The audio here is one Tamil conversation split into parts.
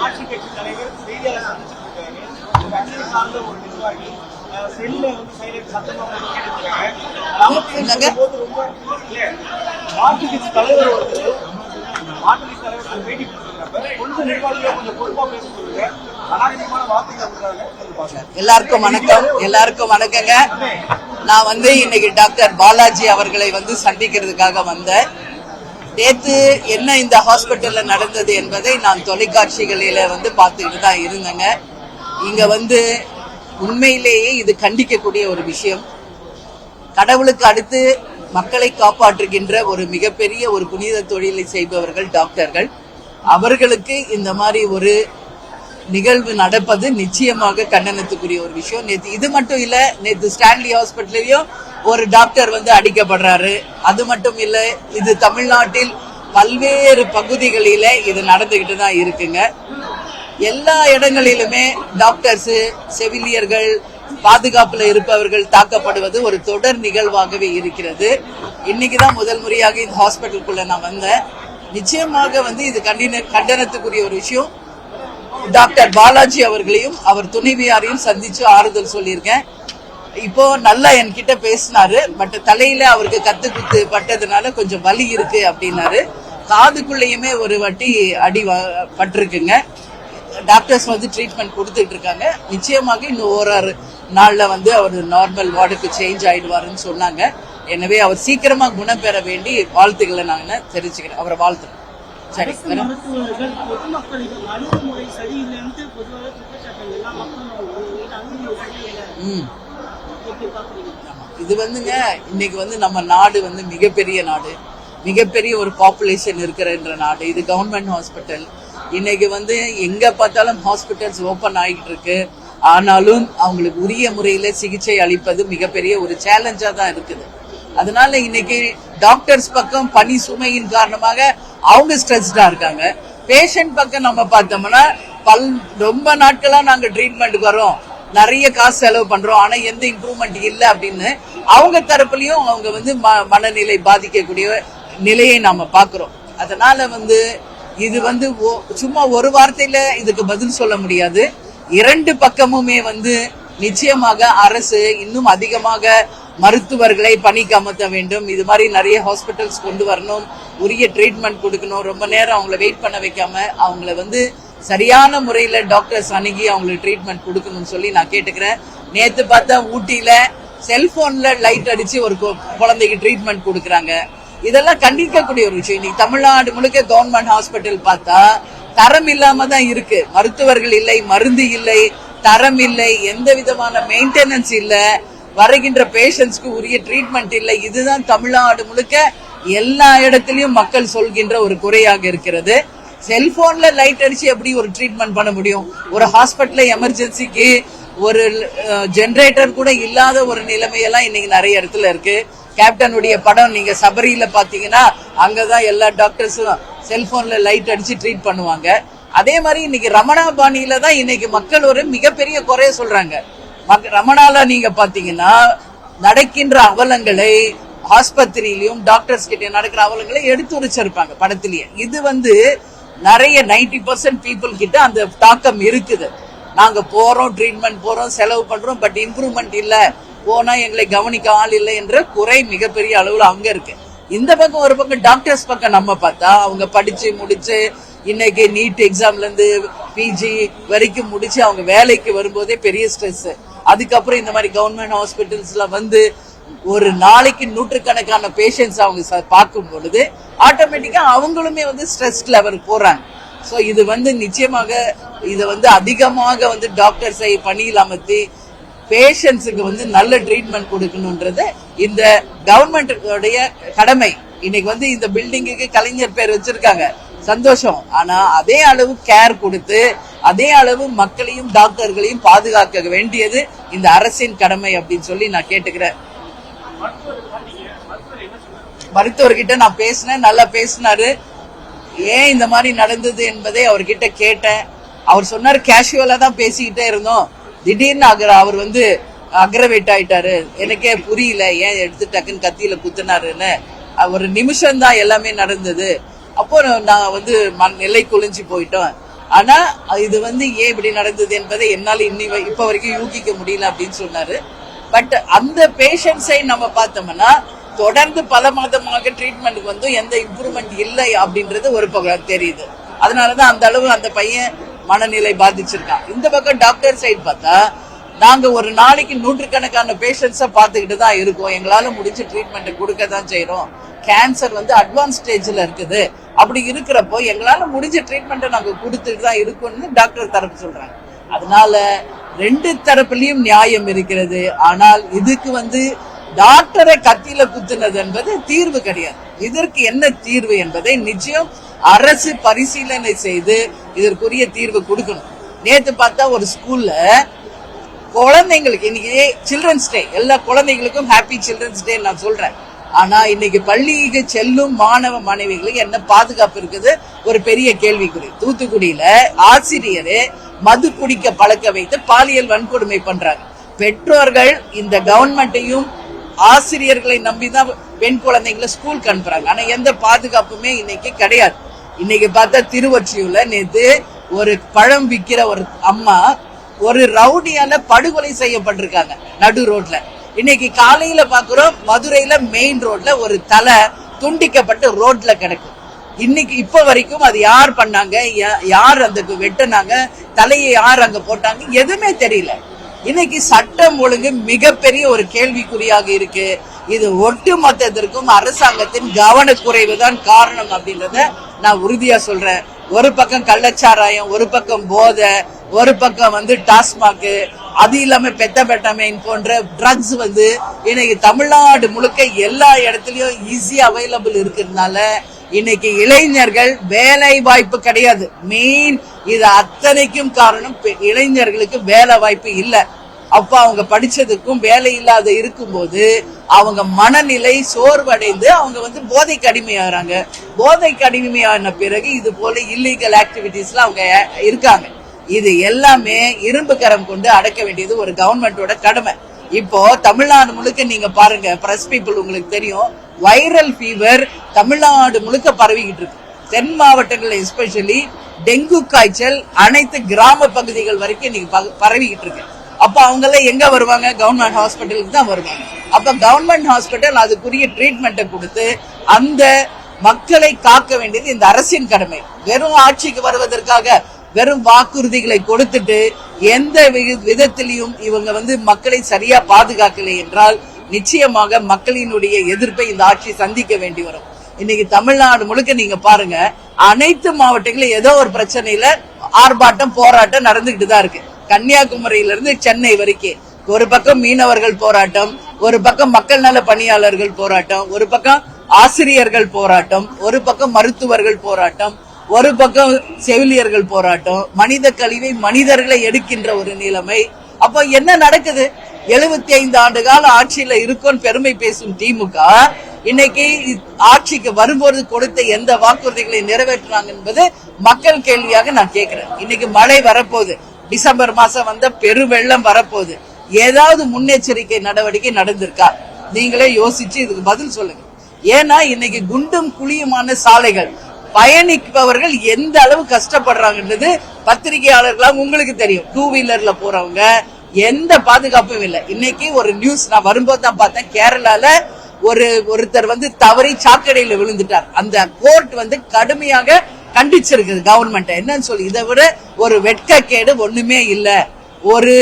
ஆட்சி கட்சி தலைவர் செய்தியாளர் சந்திச்சிருக்காரு. கட்சியை சார்ந்த ஒரு நிர்வாகி செல்ல வந்து சைலண்ட் சத்தமா கேட்டுருக்காங்க. ரொம்ப ஆட்சி கட்சி தலைவர் ஒருத்தர் மாட்டு தலைவர் பேட்டி கொடுத்துருக்காங்க. கொஞ்சம் நிர்வாகிகள் கொஞ்சம் பொறுப்பா பேச சொல்லுங்க. அனாவசியமான வார்த்தைகள் விடுறாங்க. எல்லாருக்கும் வணக்கம். எல்லாருக்கும் வணக்கங்க. நான் வந்து இன்னைக்கு டாக்டர் பாலாஜி அவர்களை வந்து சந்திக்கிறதுக்காக வந்தேன். நேற்று என்ன இந்த ஹாஸ்பிட்டல்ல நடந்தது என்பதை நான் தொலைக்காட்சிகளில வந்து பார்த்துக்கிட்டு தான் இருந்தேங்க. இங்க வந்து உண்மையிலேயே இது கண்டிக்கக்கூடிய ஒரு விஷயம். கடவுளுக்கு அடுத்து மக்களை காப்பாற்றுகின்ற ஒரு மிகப்பெரிய ஒரு புனித தொழிலை செய்பவர்கள் டாக்டர்கள். அவர்களுக்கு இந்த மாதிரி ஒரு நிகழ்வு நடப்பது நிச்சயமாக கண்டனத்துக்குரிய ஒரு விஷயம். நேற்று இது மட்டும் இல்ல, நேற்று ஸ்டான்லி ஹாஸ்பிட்டலையும் ஒரு டாக்டர் வந்து அடிக்கப்படுறாரு. அது மட்டும் இல்ல, இது தமிழ்நாட்டில் பல்வேறு பகுதிகளில இது நடந்துகிட்டு தான் இருக்குங்க. எல்லா இடங்களிலுமே டாக்டர்ஸ், செவிலியர்கள், பாதுகாப்புல இருப்பவர்கள் தாக்கப்படுவது ஒரு தொடர் நிகழ்வாகவே இருக்கிறது. இன்னைக்குதான் முதல் முறையாக இந்த ஹாஸ்பிட்டலுக்குள்ள நான் வந்தேன். நிச்சயமாக வந்து இது கண்டனத்துக்குரிய ஒரு விஷயம். டாக்டர் பாலாஜி அவர்களையும் அவர் துணைவியாரையும் சந்திச்சு ஆறுதல் சொல்லியிருக்கேன். இப்போ நல்லா என்கிட்ட பேசினாரு. பட் தலையில அவருக்கு கத்து குத்து பட்டதுனால கொஞ்சம் வலி இருக்கு அப்படின்னாரு. காதுக்குள்ளேயுமே ஒரு வாட்டி அடி பட்டிருக்குங்க. டாக்டர்ஸ் வந்து ட்ரீட்மெண்ட் கொடுத்துட்டு இருக்காங்க. நிச்சயமாக இன்னும் ஓராறு நாள்ல வந்து அவர் நார்மல் வார்டுக்கு சேஞ்ச் ஆயிடுவாருன்னு சொன்னாங்க. எனவே அவர் சீக்கிரமா குணம் பெற வேண்டி வாழ்த்துக்களை நான் தெரிஞ்சுக்கிறேன். அவரை வாழ்த்துறேன். சரி, இது வந்துங்க இன்னைக்கு வந்து நம்ம நாடு வந்து மிகப்பெரிய நாடு, மிகப்பெரிய ஒரு பாப்புலேஷன் இருக்கிற நாடு. இது கவர்மெண்ட் ஹாஸ்பிட்டல். இன்னைக்கு வந்து எங்க பார்த்தாலும் ஹாஸ்பிட்டல்ஸ் ஓபன் ஆகிட்டு இருக்கு. ஆனாலும் அவங்களுக்கு உரிய முறையில சிகிச்சை அளிப்பது மிகப்பெரிய ஒரு சேலஞ்சா தான் இருக்குது. அதனால இன்னைக்கு டாக்டர்ஸ் பக்கம் பணி சுமையின் காரணமாக அவங்க ஸ்ட்ரெஸ்டா இருக்காங்க. பேஷண்ட் பக்கம் நம்ம பார்த்தோம்னா ரொம்ப நாட்களா நாங்க ட்ரீட்மெண்ட்டுக்கு வரோம், நிறைய காசு செலவு பண்றோம், ஆனா எந்த இம்ப்ரூவ்மெண்ட் இல்லை அப்படின்னு அவங்க தரப்புலயும் அவங்க வந்து மனநிலை பாதிக்கக்கூடிய நிலையை நாம பாக்குறோம். அதனால வந்து இது வந்து சும்மா ஒரு வார்த்தையில இதுக்கு பதில் சொல்ல முடியாது. இரண்டு பக்கமுமே வந்து நிச்சயமாக அரசு இன்னும் அதிகமாக மருத்துவர்களை பணிக்கு அமர்த்த வேண்டும். இது மாதிரி நிறைய ஹாஸ்பிட்டல்ஸ் கொண்டு வரணும், உரிய ட்ரீட்மெண்ட் கொடுக்கணும். ரொம்ப நேரம் அவங்கள வெயிட் பண்ண வைக்காம அவங்கள வந்து சரியான முறையில டாக்டர்ஸ் அணுகி அவங்களுக்கு ட்ரீட்மெண்ட் கொடுக்கணும்னு சொல்லி நான் கேட்டுக்கிறேன். நேத்து பார்த்தா ஊட்டியில செல்போன்ல லைட் அடிச்சு ஒரு குழந்தைக்கு ட்ரீட்மெண்ட் கொடுக்கறாங்க. இதெல்லாம் கண்டிக்கக்கூடிய ஒரு விஷயம். இன்னைக்கு தமிழ்நாடு முழுக்க கவர்மெண்ட் ஹாஸ்பிட்டல் பார்த்தா தரம் இல்லாம தான் இருக்கு. மருத்துவர்கள் இல்லை, மருந்து இல்லை, தரம் இல்லை, எந்த விதமான மெயின்டெனன்ஸ் இல்ல, வருகின்ற பேஷண்ட்ஸ்க்கு உரிய ட்ரீட்மெண்ட் இல்லை. இதுதான் தமிழ்நாடு முழுக்க எல்லா இடத்திலையும் மக்கள் சொல்கின்ற ஒரு குறையாக இருக்கிறது. செல்போன்ல லைட் அடிச்சு எப்படி ஒரு ட்ரீட்மெண்ட் பண்ண முடியும்? ஒரு ஹாஸ்பிட்டல்ல எமர்ஜென்சிக்கு ஒரு ஜெனரேட்டர் கூட இல்லாத ஒரு நிலைமையெல்லாம் இன்னைக்கு நிறைய இடத்துல இருக்கு. கேப்டனுடைய படம் நீங்க சபரியில பாத்தீங்கன்னா அங்கதான் எல்லா டாக்டர்ஸும் செல்போன்ல லைட் அடிச்சு ட்ரீட் பண்ணுவாங்க. அதே மாதிரி இன்னைக்கு ரமணா பாணியில தான் இன்னைக்கு மக்கள் ஒரு மிகப்பெரிய குறைய சொல்றாங்க. ரமணால நீங்க பாத்தீங்கன்னா நடக்கின்ற அவலங்களை ஆஸ்பத்திரியிலும் டாக்டர்ஸ் கிட்ட நடக்கிற அவலங்களை எடுத்து உரைச்சிருப்பாங்க படத்திலேயே. இது வந்து நிறைய 90% பீப்புள் கிட்ட அந்த தாக்கம் இருக்குது. நாங்க போறோம், ட்ரீட்மெண்ட் போறோம், செலவு பண்றோம், பட் இம்ப்ரூவ்மெண்ட் இல்ல, போனா எங்களை கவனிக்க ஆள் இல்லை என்ற குறை மிகப்பெரிய அளவுல அங்க இருக்கு. இந்த பக்கம் ஒரு பக்கம் டாக்டர்ஸ் பக்கம் நம்ம பார்த்தா அவங்க படிச்சு முடிச்சு இன்னைக்கு நீட் எக்ஸாம்ல இருந்து பிஜி வரைக்கும் முடிச்சு அவங்க வேலைக்கு வரும்போதே பெரிய ஸ்ட்ரெஸ். அதுக்கப்புறம் இந்த மாதிரி கவர்மெண்ட் ஹாஸ்பிட்டல்ஸ்ல வந்து ஒரு நாளைக்கு நூற்றுக்கணக்கான பேஷண்ட்ஸ் அவங்க பார்க்கும் பொழுது ஆட்டோமேட்டிக்கா அவங்களுமே வந்து ஸ்ட்ரெஸ் லெவல் போறாங்க. சோ இது வந்து நிச்சயமாக இதை வந்து அதிகமாக வந்து டாக்டர்ஸை பணியில் அமர்த்தி பேஷண்ட்ஸுக்கு வந்து நல்ல ட்ரீட்மெண்ட் கொடுக்கணும்ன்றது இந்த கவர்மெண்டோடைய கடமை. இன்னைக்கு வந்து இந்த பில்டிங்குக்கு கலைஞர் பேர் வச்சிருக்காங்க, சந்தோஷம். ஆனா அதே அளவு கேர் கொடுத்து அதே அளவு மக்களையும் டாக்டர்களையும் பாதுகாக்க வேண்டியது இந்த அரசின் கடமை அப்படின்னு சொல்லி நான் கேட்டுக்கிறேன். மருத்துவர்கிட்ட நான் பேசினேன், நல்லா பேசினாரு. ஏன் இந்த மாதிரி நடந்தது என்பதை அவர்கிட்ட கேட்டேன். அவர் சொன்னாரு கேஷுவலா தான் பேசிக்கிட்டே இருந்தோம், திடீர்னு அவர் வந்து அக்ரவேட் ஆயிட்டாரு, எனக்கே புரியல ஏன் எடுத்து டக்குன்னு கத்தியில குத்துனாருன்னு. ஒரு நிமிஷம் தான் எல்லாமே நடந்தது. அப்போ நான் வந்து நிலை குலைஞ்சு போயிட்டோம். ஆனா இது வந்து ஏன் இப்படி நடந்தது என்பதை என்னால இப்ப வரைக்கும் யூகிக்க முடியல அப்படின்னு சொன்னாரு. பட் அந்த பேஷண்ட்ஸை நம்ம பார்த்தோம்னா தொடர்ந்து பல மாதமாக ட்ரீட்மெண்ட்டுக்கு வந்து எந்த இம்ப்ரூவ்மெண்ட் இல்லை அப்படின்றது ஒரு பக்கம் தெரியுது. அதனாலதான் அந்த அளவு அந்த பையன் மனநிலை பாதிச்சிருக்கான். இந்த பக்கம் டாக்டர் சைடு பார்த்தா நாங்க ஒரு நாளைக்கு நூற்றுக்கணக்கான பேஷண்ட்ஸை பார்த்துக்கிட்டு தான் இருக்கோம். எங்களால முடிஞ்ச ட்ரீட்மெண்ட் கொடுக்க தான் செய்யறோம். கேன்சர் வந்து அட்வான்ஸ் ஸ்டேஜ்ல இருக்குது. அப்படி இருக்கிறப்போ எங்களால முடிஞ்ச ட்ரீட்மெண்ட்டை நாங்க கொடுத்துட்டு தான் இருக்கோம்னு டாக்டர் தரப்பு சொல்றாங்க. அதனால ரெண்டு தரப்புலயும் நியாயம் இருக்கிறது. ஆனால் இதுக்கு வந்து டாக்டரை கத்தியில குத்துனது என்பது தீர்வு கிடையாது. இதற்கு என்ன தீர்வு என்பதை நிச்சயம் அரசு பரிசீலனை செய்து இதற்குரிய தீர்வு கொடுக்கணும். நேத்து பார்த்தா ஒரு ஸ்கூல்ல குழந்தைங்களுக்கு இன்னைக்கு சில்ட்ரன்ஸ் டே, எல்லா குழந்தைங்களுக்கும் ஹாப்பி சில்ட்ரன்ஸ் டே நான் சொல்றேன். ஆனா இன்னைக்கு பள்ளிக்கு செல்லும் மாணவ மாணவிகளுக்கு என்ன பாதுகாப்பு இருக்குது ஒரு பெரிய கேள்விக்குறி. தூத்துக்குடியில ஆசிரியரே மது குடிக்க பழக்க வைத்து பாலியல் வன்கொடுமை பண்றாங்க. பெற்றோர்கள் இந்த கவர்மெண்ட்டையும் ஆசிரியர்களை நம்பிதான் பெண் குழந்தைங்களை ஸ்கூலுக்கு அனுப்புறாங்க. ஆனா எந்த பாதுகாப்புமே இன்னைக்கு கிடையாது. இன்னைக்கு பார்த்தா திருவொற்றியூர்ல நேத்து ஒரு பழம் விக்கிற ஒரு அம்மா ஒரு ரவுடியால படுகொலை செய்யப்பட்டிருக்காங்க நடு ரோட்ல. இன்னைக்கு காலையில பாக்குறோம் மதுரையில மெயின் ரோட்ல ஒரு தலை துண்டிக்கப்பட்டு ரோட்ல கிடக்கு. இன்னைக்கு இப்ப வரைக்கும் அது யார் பண்ணாங்க, யார் அந்த வெட்டினாங்க, தலையை யார் அங்க போட்டாங்க, எதுவுமே தெரியல. இன்னைக்கு சட்டம் ஒழுங்கு மிகப்பெரிய ஒரு கேள்விக்குறியாக இருக்கு. இது ஒட்டுமொத்தத்திற்கும் அரசாங்கத்தின் கவனக்குறைவு தான் காரணம் அப்படின்றத நான் உறுதியா சொல்றேன். ஒரு பக்கம் கள்ளச்சாராயம், ஒரு பக்கம் போதை, ஒரு பக்கம் வந்து டாஸ்மாக், அது இல்லாம பெத்தபெட்டமைன் போன்ற ட்ரக்ஸ் வந்து இன்னைக்கு தமிழ்நாடு முழுக்க எல்லா இடத்துலயும் ஈஸியா அவைலபிள் இருக்கிறதுனால இன்னைக்கு இளைஞர்கள் வேலை வாய்ப்பு கிடையாது. மெயின் இது அத்தனைக்கும் காரணம் இளைஞர்களுக்கு வேலை வாய்ப்பு இல்ல. அப்ப அவங்க படிச்சதுக்கும் வேலை இல்லாத இருக்கும்போது அவங்க மனநிலை சோர்வடைந்து அவங்க வந்து போதைக்கு அடிமையாகிறாங்க. போதைக்கு அடிமையான பிறகு இது போல இல்லீகல் ஆக்டிவிட்டிஸ்ல அவங்க இருக்காங்க. இது எல்லாமே இரும்பு கரம் கொண்டு அடக்க வேண்டியது ஒரு கவர்மெண்டோட கடமை. இப்போ தமிழ்நாடு முழுக்க நீங்க பாருங்க, பிரஸ் பீப்புள் உங்களுக்கு தெரியும், வைரல் ஃபீவர் தமிழ்நாடு முழுக்க பரவிக்கிட்டு இருக்கு. தென் மாவட்டங்கள் எஸ்பெஷலி டெங்கு காய்ச்சல் அனைத்து கிராம பகுதிகள் வரைக்கும் இன்னைக்கு பரவிக்கிட்டு இருக்கு. அப்ப அவங்க எல்லாம் எங்க வருவாங்க? கவர்மெண்ட் ஹாஸ்பிட்டலுக்கு தான் வருவாங்க. அப்ப கவர்மெண்ட் ஹாஸ்பிட்டல் அதுக்குரிய ட்ரீட்மெண்ட்டை கொடுத்து அந்த மக்களை காக்க வேண்டியது இந்த அரசின் கடமை. வெறும் ஆட்சிக்கு வருவதற்காக வெறும் வாக்குறுதிகளை கொடுத்துட்டு எந்த விதத்திலையும் இவங்க வந்து மக்களை சரியா பாதுகாக்கலை என்றால் நிச்சயமாக மக்களினுடைய எதிர்ப்பை இந்த ஆட்சி சந்திக்க வேண்டி வரும். இன்னைக்கு தமிழ்நாடு முழுக்க நீங்க பாருங்க, அனைத்து மாவட்டங்களும் ஏதோ ஒரு பிரச்சனையில ஆர்ப்பாட்டம் போராட்டம் நடந்துகிட்டு தான் இருக்கு. கன்னியாகுமரியில இருந்து சென்னை வரைக்கும் ஒரு பக்கம் மீனவர்கள் போராட்டம், ஒரு பக்கம் மக்கள் நல பணியாளர்கள் போராட்டம், ஒரு பக்கம் ஆசிரியர்கள் போராட்டம், ஒரு பக்கம் மருத்துவர்கள் போராட்டம், ஒரு பக்கம் செவிலியர்கள் போராட்டம், மனித கழிவை மனிதர்களை எடுக்கின்ற ஒரு நிலைமை. அப்போ என்ன நடக்குது? 75 ஆண்டு கால ஆட்சியில இருக்கும் பெருமை பேசும் திமுக இன்னைக்கு ஆட்சிக்கு வரும்போது கொடுத்த எந்த வாக்குறுதிகளை நிறைவேற்றினாங்க என்பது மக்கள் கேள்வியாக நான் கேட்கிறேன். இன்னைக்கு மழை வரப்போகுது, டிசம்பர் மாசம் வந்த பெருவெள்ளம் வரப்போகுது. ஏதாவது முன்னெச்சரிக்கை நடவடிக்கை நடந்திருக்கா? நீங்களே யோசிச்சு இதுக்கு பதில் சொல்லுங்க. ஏன்னா இன்னைக்கு குண்டும் குழியுமான சாலைகள், பயணிப்பவர்கள் எந்த அளவு கஷ்டப்படுறாங்கன்றது பத்திரிகையாளர்களாக உங்களுக்கு தெரியும். 2 வீலர்ல போறவங்க எந்த பாதுகாப்பும் இல்லை. இன்னைக்கு ஒரு நியூஸ் நான் வரும்போது தான் பார்த்தேன், கேரளால ஒருத்தர் வந்து தவறி சாக்கடையில விழுந்துட்டார். அந்த கோர்ட் வந்து கடுமையாக கண்டிச்சிருக்குது கவர்மெண்ட். என்னன்னு சொல்லி இதை விட ஒரு வெட்கக்கேடு ஒண்ணுமே இல்ல. ஒரு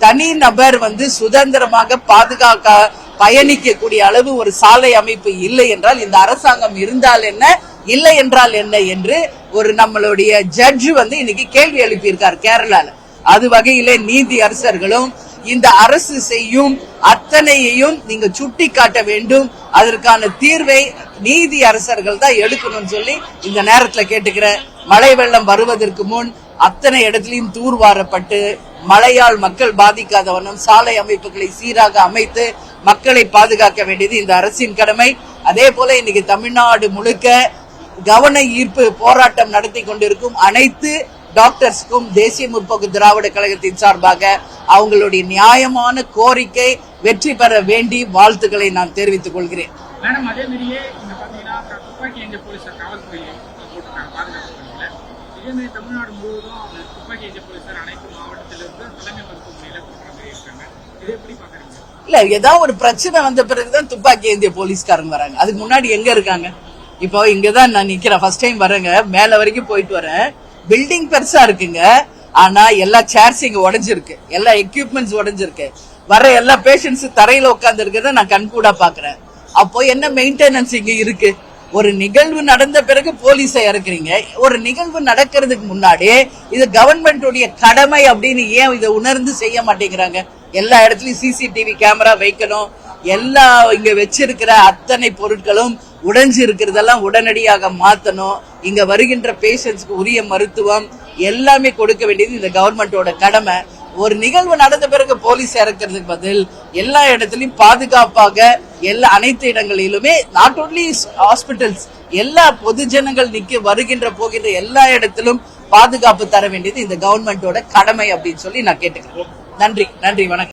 தனி நபர் வந்து சுதந்திரமாக பாதுகாக்க பயணிக்கக்கூடிய அளவு ஒரு சாலை அமைப்பு இல்லை என்றால் இந்த அரசாங்கம் இருந்தால் என்ன, இல்லை என்றால் என்ன என்று ஒரு நம்மளுடைய ஜட்ஜ் வந்து இன்னைக்கு கேள்வி எழுப்பியிருக்கார் கேரளால. அது வகையிலே நீதி அரசர்களும் இந்த அரசு செய்யும் அத்தனையையும் நீங்க சுட்டி காட்ட வேண்டும். அதற்கான தீர்வை நீதி அரசர்கள் தான் எடுக்கணும்னு சொல்லி இந்த நேரத்துல கேட்டுக்கிறேன். மழை வெள்ளம் வருவதற்கு முன் அத்தனை இடத்திலையும் தூர்வாரப்பட்டு மழையால் மக்கள் பாதிக்காத வண்ணம் சாலை அமைப்புகளை சீராக அமைத்து மக்களை பாதுகாக்க வேண்டியது இந்த அரசின் கடமை. அதே போல இன்னைக்கு தமிழ்நாடு முழுக்க கவன ஈர்ப்பு போராட்டம் நடத்தி கொண்டிருக்கும் அனைத்து டாக்டர்ஸ்க்கும் தேசிய முற்போக்கு திராவிட கழகத்தின் சார்பாக அவங்களுடைய நியாயமான கோரிக்கை வெற்றி பெற வேண்டி வாழ்த்துக்களை நான் தெரிவித்துக் கொள்கிறேன். மேடம், அதே மாதிரியே இங்க பாத்தீங்கன்னா துப்பாக்கி எங்க போலீசார் காவல்துறை போட்டிருக்காங்க பாதுகாப்பு பணியில. இதே மாதிரி தமிழ்நாடு முழுவதும் துப்பாக்கி ஏந்திய போலீசார் அனைத்து மாவட்டத்திலிருந்து தலைமை மருத்துவமனையில போடுற மாதிரி இருக்காங்க. இதை எப்படி பாக்குறீங்க? இல்ல ஏதாவது ஒரு பிரச்சனை வந்த பிறகுதான் துப்பாக்கி ஏந்திய போலீஸ்காரங்க வராங்க. அதுக்கு முன்னாடி எங்க இருக்காங்க? இப்போ இங்கதான் நான் நிக்கிறேன், ஃபர்ஸ்ட் டைம் வரேங்க, மேல வரைக்கும் போயிட்டு வரேன். பில்டிங் பெருசா இருக்குங்க, ஆனா எல்லா சேர்ஸ் இங்க உடைஞ்சிருக்கு, எல்லா எக்யூப்மெண்ட்ஸ் உடைஞ்சிருக்கு. வர எல்லா பேஷண்ட்ஸ் தரையில உட்கார்ந்து இருக்கிறத நான் கண்கூடா பாக்குறேன். அப்போ என்ன மெயின்டெனன்ஸ் இங்க இருக்கு? ஒரு நிகழ்வு நடந்த பிறகு போலீஸை இறக்குறீங்க. ஒரு நிகழ்வு நடக்கிறதுக்கு முன்னாடி இது கவர்மெண்டோடைய கடமை அப்படின்னு ஏன் இதை உணர்ந்து செய்ய மாட்டேங்கிறாங்க? எல்லா இடத்துலயும் சிசிடிவி கேமரா வைக்கணும், எல்லா இங்க வச்சிருக்கிற அத்தனை பொருட்களும் உடைஞ்சு இருக்கிறதெல்லாம் உடனடியாக மாத்தணும். இங்க வருகின்ற பேஷண்ட்ஸ்க்கு உரிய மருத்துவம் எல்லாமே கொடுக்க வேண்டியது இந்த கவர்மெண்டோட கடமை. ஒரு நிகழ்வு நடந்த பிறகு போலீஸ் இறக்கிறதுக்கு பதில் எல்லா இடத்துலயும் பாதுகாப்பாக எல்லா அனைத்து இடங்களிலுமே நாட் ஓன்லி ஹாஸ்பிட்டல்ஸ், எல்லா பொது ஜனங்கள் வருகின்ற போகின்ற எல்லா இடத்திலும் பாதுகாப்பு தர வேண்டியது இந்த கவர்மெண்டோட கடமை அப்படின்னு சொல்லி நான் கேட்டுக்கிறேன். நன்றி, வணக்கம்.